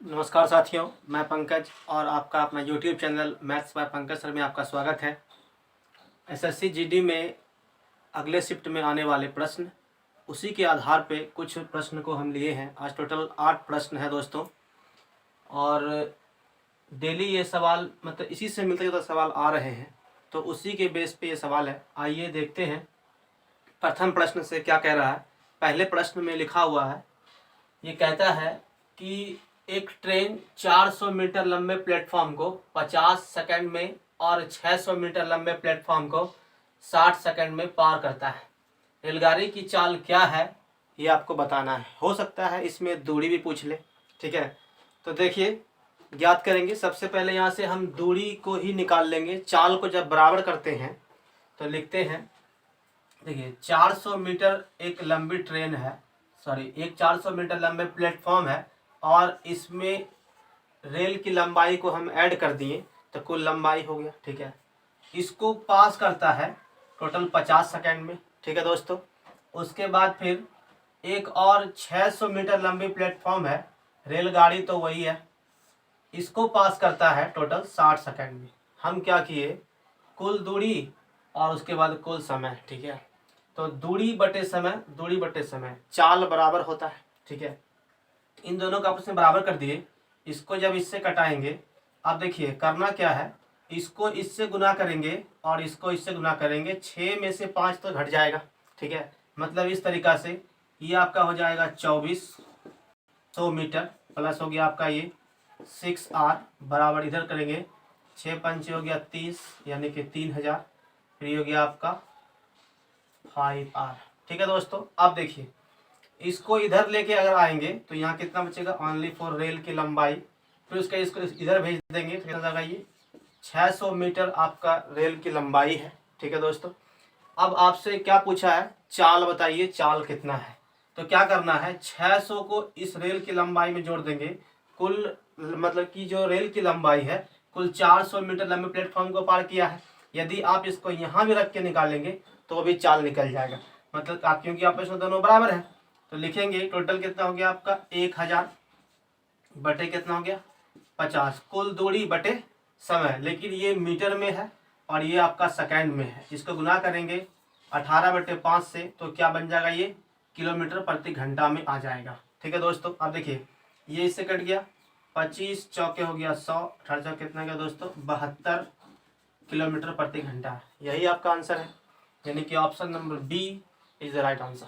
नमस्कार साथियों, मैं पंकज और आपका अपना YouTube channel maths by Pankaj sir में आपका स्वागत है। एसएससी जीडी में अगले शिफ्ट में आने वाले प्रश्न, उसी के आधार पे कुछ प्रश्न को हम लिए हैं। आज टोटल 8 प्रश्न है दोस्तों, और डेली ये सवाल मतलब इसी से मिलते जुलते सवाल आ रहे हैं, तो उसी के बेस पे ये सवाल है। आइए देखते हैं प्रथम प्रश्न से क्या कह रहा है। पहले प्रश्न में लिखा हुआ है, ये कहता है कि एक ट्रेन 400 मीटर लंबे प्लेटफॉर्म को 50 सेकंड में और 600 मीटर लंबे प्लेटफॉर्म को 60 सेकंड में पार करता है। रेलगाड़ी की चाल क्या है, ये आपको बताना है। हो सकता है इसमें दूरी भी पूछ ले, ठीक है। तो देखिए, ज्ञात करेंगे। सबसे पहले यहाँ से हम दूरी को ही निकाल लेंगे। चाल को जब बराबर करते हैं तो लिखते हैं, देखिए 400 मीटर एक लंबी ट्रेन है, एक 400 मीटर लंबे प्लेटफॉर्म है, और इसमें रेल की लंबाई को हम ऐड कर दिए तो कुल लंबाई हो गया, ठीक है। इसको पास करता है टोटल 50 सेकंड में, ठीक है दोस्तों। उसके बाद फिर एक और 600 मीटर लंबी प्लेटफॉर्म है, रेलगाड़ी तो वही है, इसको पास करता है टोटल 60 सेकंड में। हम क्या किए, कुल दूरी और उसके बाद कुल समय, ठीक है। तो दूरी बटे समय चाल बराबर होता है, ठीक है। इन दोनों का आपस में बराबर कर दिए। इसको जब इससे कटाएंगे, अब देखिए करना क्या है, इसको इससे गुना करेंगे और इसको इससे गुना करेंगे। 6 में से 5 तो घट जाएगा, ठीक है। मतलब इस तरीका से ये आपका हो जाएगा 2400 मीटर, प्लस हो गया आपका ये 6R, बराबर इधर करेंगे 6 पंचे हो गया 30, यानी कि 3000, फिर ये हो गया आपका 5R, ठीक है दोस्तों। अब देखिए, इसको इधर लेके अगर आएंगे तो यहाँ कितना बचेगा, ओनली फॉर रेल की लंबाई। फिर उसका इसको इधर भेज देंगे तो कितना ये 600 मीटर आपका रेल की लंबाई है, ठीक है दोस्तों। अब आपसे क्या पूछा है, चाल बताइए, चाल कितना है। तो क्या करना है, 600 को इस रेल की लंबाई में जोड़ देंगे। कुल मतलब कि जो रेल की लंबाई है, कुल 400 मीटर लंबे प्लेटफॉर्म को पार किया है। यदि आप इसको यहाँ भी रख के निकालेंगे तो वो भी चाल निकल जाएगा। मतलब आप, क्योंकि आपस में दोनों बराबर है, तो लिखेंगे टोटल कितना हो गया आपका 1000 बटे कितना हो गया 50, कुल दूरी बटे समय। लेकिन ये मीटर में है और ये आपका सेकंड में है। इसको गुना करेंगे 18 बटे 5 से, तो क्या बन जाएगा, ये किलोमीटर प्रति घंटा में आ जाएगा, ठीक है दोस्तों। अब देखिए, ये इससे कट गया, 25 चौके हो गया 100, 18 चौके कितना गया दोस्तों 72 किलोमीटर प्रति घंटा। यही आपका आंसर है, यानी कि option number B is the right answer,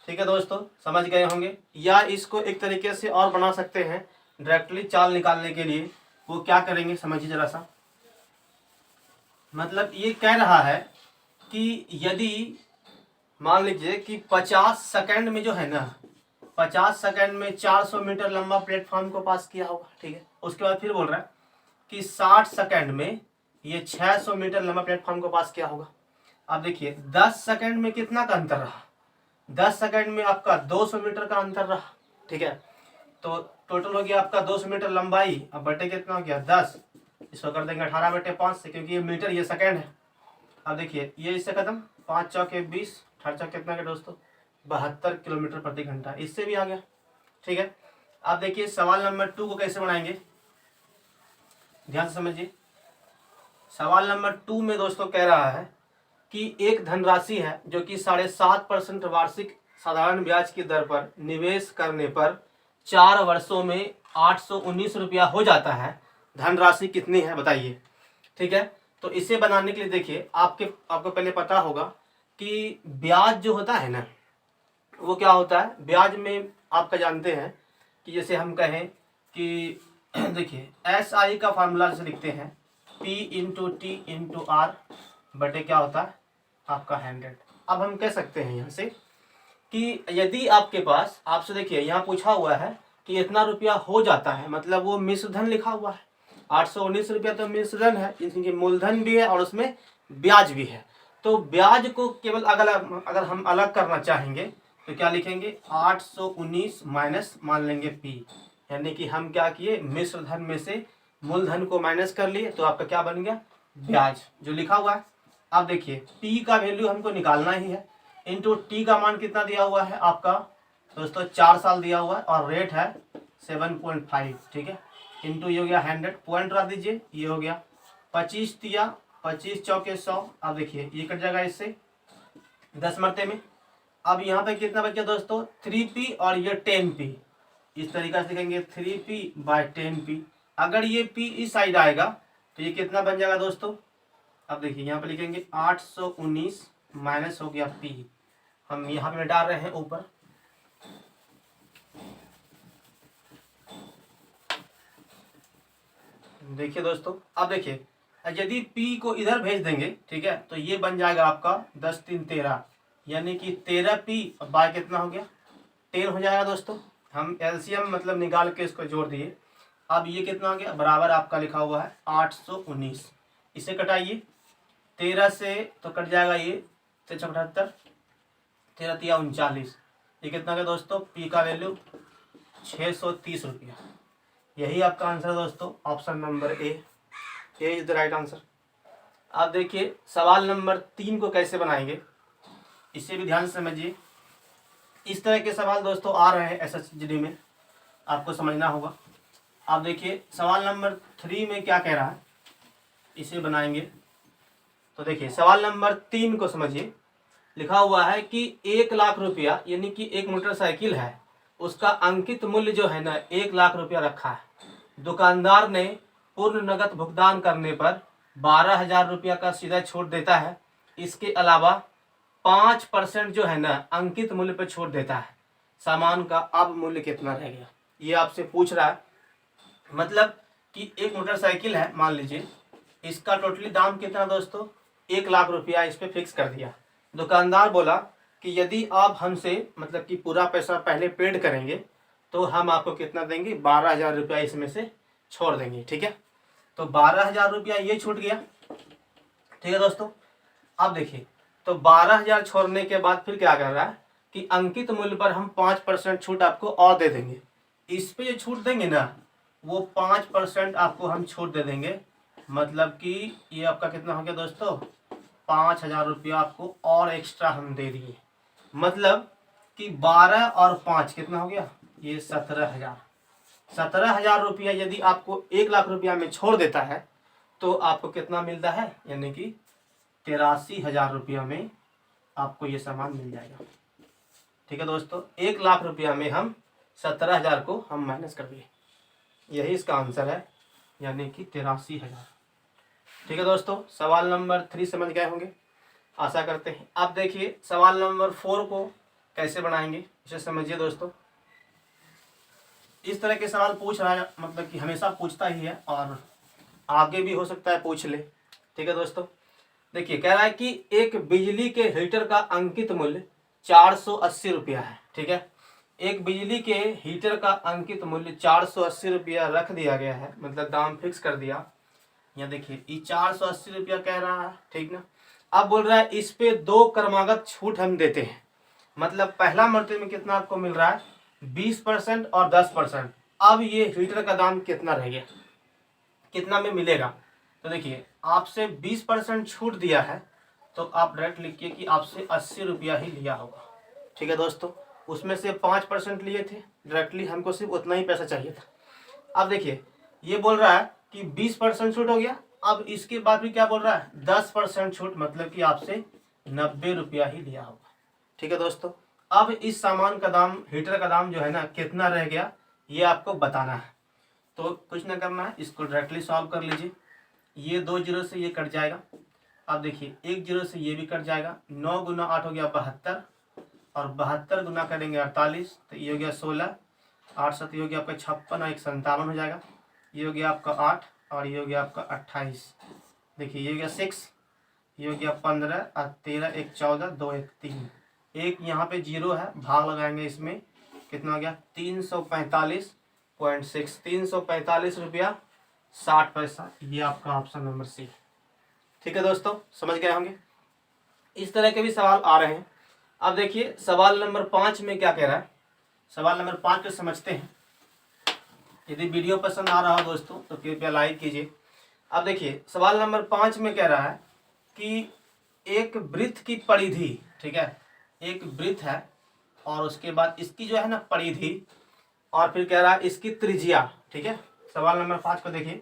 ठीक है दोस्तों। समझ गए होंगे। या इसको एक तरीके से और बना सकते हैं, डायरेक्टली चाल निकालने के लिए। वो क्या करेंगे समझिए जरा सा। मतलब ये कह रहा है कि यदि मान लीजिए कि 50 सेकंड में जो है ना, 50 सेकंड में 400 मीटर लंबा प्लेटफॉर्म को पास किया होगा, ठीक है। उसके बाद फिर बोल रहा है कि 60 सेकंड में ये 600 मीटर लंबा प्लेटफॉर्म को पास किया होगा। अब देखिए 10 सेकंड में कितना का अंतर रहा, 10 सेकंड में आपका 200 मीटर का अंतर रहा, ठीक है। तो टोटल हो गया आपका 200 मीटर लंबाई, अब बटे कितना हो गया 10, इसको कर देंगे 18 बटे 5 से, क्योंकि ये मीटर ये सेकंड है। अब देखिए ये इससे खत्म, 5 चौके 20, 18 चौके कितना के दोस्तों 72 किलोमीटर प्रति घंटा, इससे भी आ गया, ठीक है। अब देखिए सवाल नंबर 2 को कैसे बनाएंगे, ध्यान से समझिए। सवाल नंबर 2 में दोस्तों कह रहा है कि एक धनराशि है जो कि 7.5% वार्षिक साधारण ब्याज की दर पर निवेश करने पर 4 वर्षों में 819 रुपया हो जाता है। धनराशि कितनी है बताइए, ठीक है। तो इसे बनाने के लिए देखिए, आपको पहले पता होगा कि ब्याज जो होता है ना, वो क्या होता है। ब्याज में आपका जानते हैं कि जैसे हम कहें कि देखिए SI का फार्मूला जैसे लिखते हैं P into T into R बटे क्या होता है आपका 100। अब हम कह सकते हैं यहाँ से कि यदि आपके पास, आपसे देखिए यहाँ पूछा हुआ है कि इतना रुपया हो जाता है, मतलब वो मिश्रधन लिखा हुआ है। 819 रुपया तो मिश्रधन है, इसमें मूलधन भी है और उसमें ब्याज भी है। तो ब्याज को केवल अगर हम अलग करना चाहेंगे तो क्या लिखेंगे 819 माइनस मान लेंगे P, यानी कि हम क्या किए, मिश्रधन में से मूलधन को माइनस कर लिए, तो आपका क्या बन गया ब्याज जो लिखा हुआ है। अब देखिए P का वैल्यू हमको निकालना ही है, इंटू टी का मान कितना दिया हुआ है आपका दोस्तों 4 साल दिया हुआ है, और रेट है 7.5, ठीक है, इंटू ये हो गया 100, पॉइंट रख दीजिए, ये हो गया 25 तिया 25 चौके 100। अब देखिए ये कट जाएगा इससे 10 मरते में। अब यहाँ पे कितना बच गया दोस्तों, 3p और ये 10p, इस तरीका से लिखेंगे 3p/10p। अगर ये p इस साइड आएगा तो ये कितना बन जाएगा दोस्तों, अब देखिए यहाँ पे लिखेंगे 819 माइनस हो गया p, हम यहाँ पे डाल रहे हैं ऊपर। देखिए दोस्तों, अब देखिए यदि p को इधर भेज देंगे, ठीक है, तो ये बन जाएगा आपका 10 3 13, यानी कि 13p बाय कितना हो गया 10 हो जाएगा दोस्तों। हम एलसीएम मतलब निकाल के इसको जोड़ दिए। अब ये कितना हो गया, बराबर आपका लिखा हुआ है 819। इसे कटाइए 13 से तो कट जाएगा ये 778, 13 तिया 39, ये कितना का दोस्तों, पी का वैल्यू 630 रुपया। यही आपका आंसर है दोस्तों, option number A is the right answer. अब देखिए सवाल नंबर 3 को कैसे बनाएंगे, इसे भी ध्यान से समझिए। इस तरह के सवाल दोस्तों आ रहे हैं एसएसजीडी में, आपको समझना होगा। आप देखिए सवाल नंबर 3 में क्या कह रहा है, इसे बनाएंगे। तो देखिए सवाल नंबर 3 को समझिए। लिखा हुआ है कि 1 लाख रुपया, यानी कि एक मोटरसाइकिल है, उसका अंकित मूल्य जो है ना 1 लाख रुपया रखा है। दुकानदार ने पूर्ण नगद भुगतान करने पर 12,000 रुपया का सीधा छूट देता है। इसके अलावा 5% जो है ना अंकित मूल्य पर छूट देता है। सामान का अब मूल्य कितना रह गया, ये आपसे पूछ रहा है। मतलब कि एक मोटरसाइकिल है, मान लीजिए इसका टोटली दाम कितना दोस्तों, 1 लाख रुपया इस पे फिक्स कर दिया। दुकानदार बोला कि यदि आप हमसे मतलब कि पूरा पैसा पहले पेड करेंगे तो हम आपको कितना देंगे, 12,000 रुपया इसमें से छोड़ देंगे, ठीक है। तो 12,000 रुपया ये छूट गया, ठीक है दोस्तों। अब देखिए तो 12,000 छोड़ने के बाद फिर क्या कर रहा है कि अंकित मूल्य पर हम 5% छूट आपको और दे देंगे। इस पे जो छूट देंगे ना वो 5% आपको हम छूट दे देंगे। मतलब कि ये आपका कितना हो गया दोस्तों, 5,000 रुपया आपको और एक्स्ट्रा हम दे दिए। मतलब कि 12 और 5 कितना हो गया, ये 17,000। 17,000 रुपया यदि आपको 1 लाख रुपया में छोड़ देता है तो आपको कितना मिलता है, यानी कि 83,000 रुपया में आपको ये सामान मिल जाएगा, ठीक है दोस्तों। 1 लाख रुपया में हम 17,000 को हम माइनस कर दिए, यही इसका आंसर है, यानी कि 83,000। ठीक है दोस्तों, सवाल नंबर 3 समझ गए होंगे, आशा करते हैं। अब देखिए सवाल नंबर 4 को कैसे बनाएंगे, इसे समझिए दोस्तों। इस तरह के सवाल पूछ रहा है, मतलब कि हमेशा पूछता ही है और आगे भी हो सकता है पूछ ले, ठीक है दोस्तों। देखिए कह रहा है कि एक बिजली के हीटर का अंकित मूल्य 480 रुपया है, ठीक है। एक बिजली के हीटर का अंकित मूल्य 480 रुपया रख दिया गया है, मतलब दाम फिक्स कर दिया। यहाँ देखिए ये 480 रुपया कह रहा है, ठीक ना। अब बोल रहा है इस पे 2 क्रमागत छूट हम देते हैं। मतलब पहला मर्तबे में कितना आपको मिल रहा है, 20% और 10%। अब ये हीटर का दाम कितना रह गया, कितना में मिलेगा। तो देखिए आपसे 20% छूट दिया है तो आप डायरेक्ट लिखिए कि आपसे 80 रुपया ही लिया होगा, ठीक है दोस्तों। उसमें से 5% लिए थे, डायरेक्टली हमको सिर्फ उतना ही पैसा चाहिए था। अब देखिए ये बोल रहा है कि 20% छूट हो गया। अब इसके बाद भी क्या बोल रहा है, 10% छूट, मतलब कि आपसे 90 रुपया ही लिया होगा, ठीक है दोस्तों। अब इस सामान का दाम, हीटर का दाम जो है ना कितना रह गया ये आपको बताना है। तो कुछ ना करना है, इसको डायरेक्टली सॉल्व कर लीजिए। ये 2 जीरो से ये कट जाएगा। अब देखिए 1 जीरो से ये भी कट जाएगा। 9 गुना 8 हो गया 72, और 72 गुना करेंगे 48, तो ये हो गया 16, 8 7 ये हो गया आपका 56 और 1 57 हो जाएगा। ये हो गया आपका 8 और ये हो गया आपका 28। देखिए ये हो गया 6, ये हो गया 15 और 13 1 14 2 1 3, एक यहाँ पे जीरो है, भाग लगाएंगे इसमें, कितना हो गया 345.6, 345 रुपया 60 पैसा। ये आपका ऑप्शन नंबर सी, ठीक है दोस्तों, समझ गए होंगे। इस तरह के भी सवाल आ रहे हैं। अब देखिए सवाल नंबर 5 में क्या कह रहा है, सवाल नंबर 5 को समझते हैं। यदि वीडियो पसंद आ रहा हो दोस्तों तो कृपया लाइक कीजिए। अब देखिए सवाल नंबर 5 में कह रहा है कि एक वृत्त की परिधि, ठीक है, एक वृत्त है और उसके बाद इसकी जो है ना परिधि और फिर कह रहा है इसकी त्रिज्या, ठीक है। सवाल नंबर 5 को देखिए,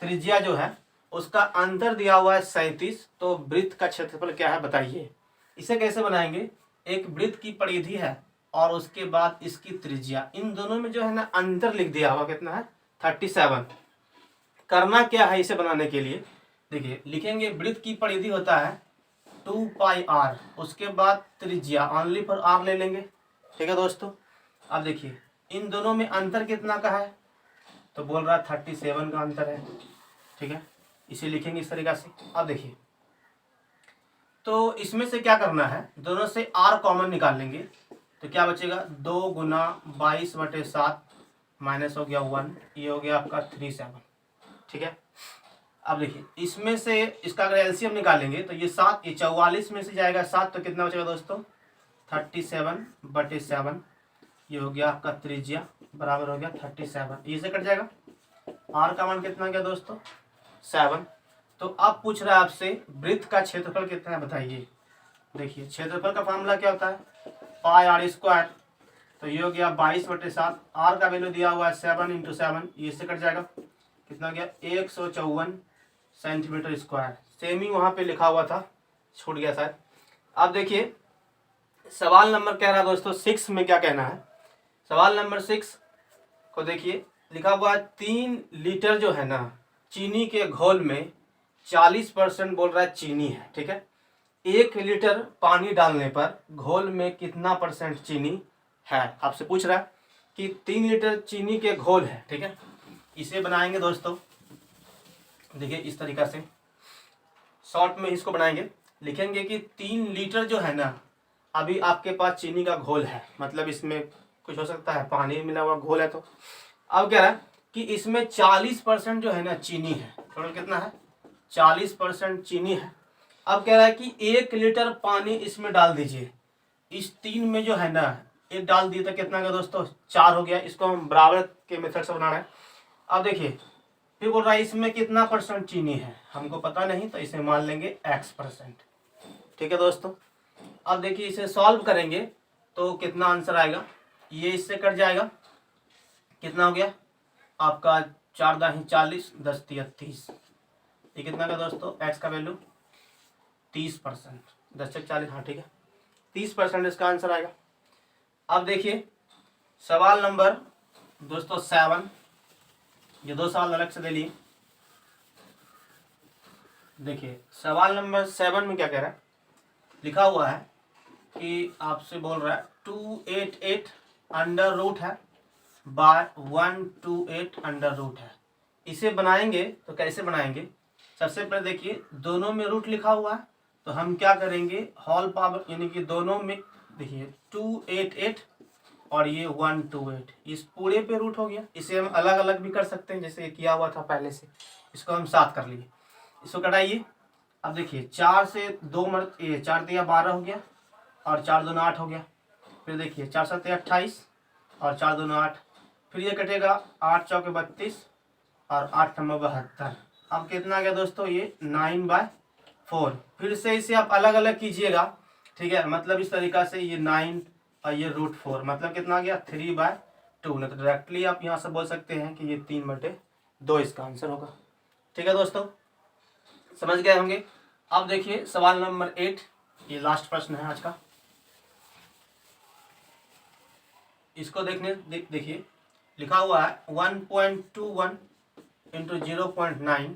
त्रिज्या जो है उसका अंतर दिया हुआ है 37, तो वृत्त का क्षेत्रफल क्या है बताइए। इसे कैसे बनाएंगे, एक वृत्त की परिधि है और उसके बाद इसकी त्रिज्या, इन दोनों में जो है ना अंतर लिख दिया हुआ, कितना है 37। करना क्या है इसे बनाने के लिए, देखिए लिखेंगे वृत्त की परिधि होता है 2πr, उसके बाद त्रिज्या ओनली फॉर r ले लेंगे, ठीक है दोस्तों। अब देखिए इन दोनों में अंतर कितना का है, तो बोल रहा है 37 का अंतर है, ठीक है। इसे लिखेंगे इस तरीका से। अब देखिए तो इसमें से क्या करना है, दोनों से r कॉमन निकाल लेंगे, तो क्या बचेगा 2 गुना 22/7 माइनस हो गया 1, ये हो गया आपका 37, ठीक है। अब देखिए इसमें से इसका अगर एलसीएम निकालेंगे तो ये 7, ये 44 में से जाएगा 7, तो कितना बचेगा दोस्तों 37/7, ये हो गया आपका त्रिज्या बराबर हो गया 37, ये से कट जाएगा। आर का मान कितना गया दोस्तों 7। तो अब पूछ रहा है आपसे वृत्त का क्षेत्रफल कितना है बताइए। देखिए क्षेत्रफल का फॉर्मूला क्या होता है, πr², तो ये हो गया 22/7, आर का वैल्यू दिया हुआ है 7 × 7, ये से कट जाएगा, कितना गया 154 सेंटीमीटर स्क्वायर। सेम ही वहां पे लिखा हुआ था, छूट गया शायद। अब देखिए सवाल नंबर कह रहा है दोस्तों 6 में क्या कहना है। सवाल नंबर 6 को देखिए, लिखा हुआ है 3 लीटर जो है ना चीनी के घोल में 40% बोल रहा है चीनी है, ठीक है। 1 लीटर पानी डालने पर घोल में कितना % चीनी है, आपसे पूछ रहा है कि 3 लीटर चीनी के घोल है, ठीक है। इसे बनाएंगे दोस्तों, देखिए इस तरीका से शॉर्ट में इसको बनाएंगे, लिखेंगे कि 3 लीटर जो है ना, अभी आपके पास चीनी का घोल है, मतलब इसमें कुछ हो सकता है पानी मिला हुआ घोल है, तो अब कह रहा है कि इसमें 40% जो है ना चीनी है, टोटल कितना है 40% चीनी है। अब कह रहा है कि 1 लीटर पानी इसमें डाल दीजिए, इस 3 में जो है ना 1 डाल दिए तो कितना का दोस्तों 4 हो गया। इसको हम बराबर के मेथड से बनाना है। अब देखिए फिर बोल रहा है इसमें कितना % चीनी है, हमको पता नहीं, तो इसे मान लेंगे x%, ठीक है दोस्तों। अब देखिए इसे सॉल्व करेंगे तो कितना आंसर आएगा, ये इससे कट जाएगा, कितना हो गया आपका 4 दाही 40, 10 तिया 30, ये कितना का दोस्तों x का वैल्यू 30%, 10 से 40, हाँ ठीक है 30% इसका आंसर आएगा। अब देखिए सवाल नंबर दोस्तों 7, ये 2 सवाल अलग से ले लिए। देखिए सवाल नंबर 7 में क्या कह रहा है, लिखा हुआ है कि आपसे बोल रहा है 288 अंडर रूट है बाय 128 अंडर रूट है। इसे बनाएंगे तो कैसे बनाएंगे, सबसे पहले देखिए दोनों में रूट लिखा हुआ है, तो हम क्या करेंगे होल पावर, यानी कि दोनों में देखिए 288 और ये 128, इस पूरे पे रूट हो गया। इसे हम अलग अलग भी कर सकते हैं, जैसे किया हुआ था पहले से, इसको हम 7 कर लिए, इसको कटाइए। अब देखिए 4 से 2 मर्द, ये 4 दिया 12 हो गया और 4 दूना 8 हो गया। फिर देखिए 4 7 28 और 4 दूना 8, फिर ये कटेगा 8 चौके 32 और 8 नंबर 72। अब कितना आ गया दोस्तों ये 9/4। फिर से इसे आप अलग अलग कीजिएगा, ठीक है, मतलब इस तरीका से ये 9 और ये √4, मतलब कितना आ गया 3/2। नहीं तो डायरेक्टली आप यहाँ से बोल सकते हैं कि ये 3/2 इसका आंसर होगा, ठीक है दोस्तों, समझ गए होंगे। अब देखिए सवाल नंबर 8, ये लास्ट प्रश्न है आज का। इसको देखिए लिखा हुआ है 1.21 × 0.9,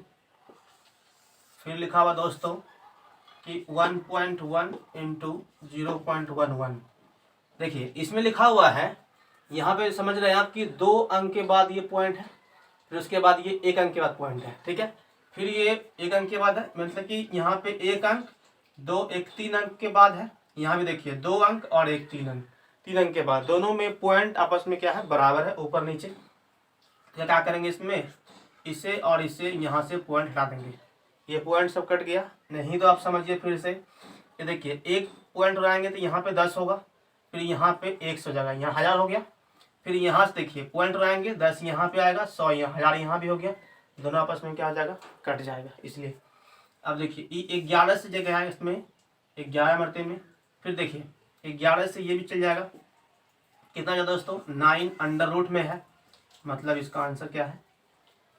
फिर लिखा हुआ दोस्तों कि 1.1 × 0.11। देखिए इसमें लिखा हुआ है, यहाँ पे समझ रहे हैं आप कि 2 अंक के बाद ये पॉइंट है, फिर उसके बाद ये 1 अंक के बाद पॉइंट है, ठीक है, फिर ये 1 अंक के बाद है, मतलब कि यहाँ पे 1 अंक 2 1 3 अंक के बाद है, यहाँ भी देखिए 2 अंक और 1 3 अंक, 3 अंक के बाद दोनों में पॉइंट आपस में क्या है बराबर है, ऊपर नीचे। तो क्या करेंगे इसमें, इसे और इसे यहाँ से पॉइंट हटा देंगे, ये पॉइंट सब कट गया, नहीं तो आप समझिए फिर से, ये देखिए 1 पॉइंट उड़ाएंगे तो यहाँ पे 10 होगा, फिर यहाँ पे 100 जगह यहाँ 1000 हो गया, फिर यहाँ से देखिए पॉइंट उड़ाएंगे 10 यहाँ पे आएगा, 100 यहाँ, 1000 यहाँ भी हो गया, दोनों आपस में क्या आ जाएगा कट जाएगा, इसलिए। अब देखिए 11 से जगह है इसमें 11 मरते में, फिर देखिए 11 से ये भी चल जाएगा, कितना है दोस्तों 9 अंडर रूट में है, मतलब इसका आंसर क्या है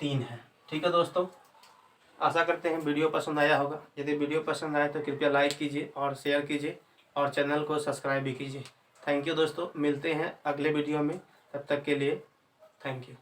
3 है। ठीक है दोस्तों, आशा करते हैं वीडियो पसंद आया होगा। यदि वीडियो पसंद आए तो कृपया लाइक कीजिए और शेयर कीजिए और चैनल को सब्सक्राइब भी कीजिए। थैंक यू दोस्तों, मिलते हैं अगले वीडियो में, तब तक के लिए थैंक यू।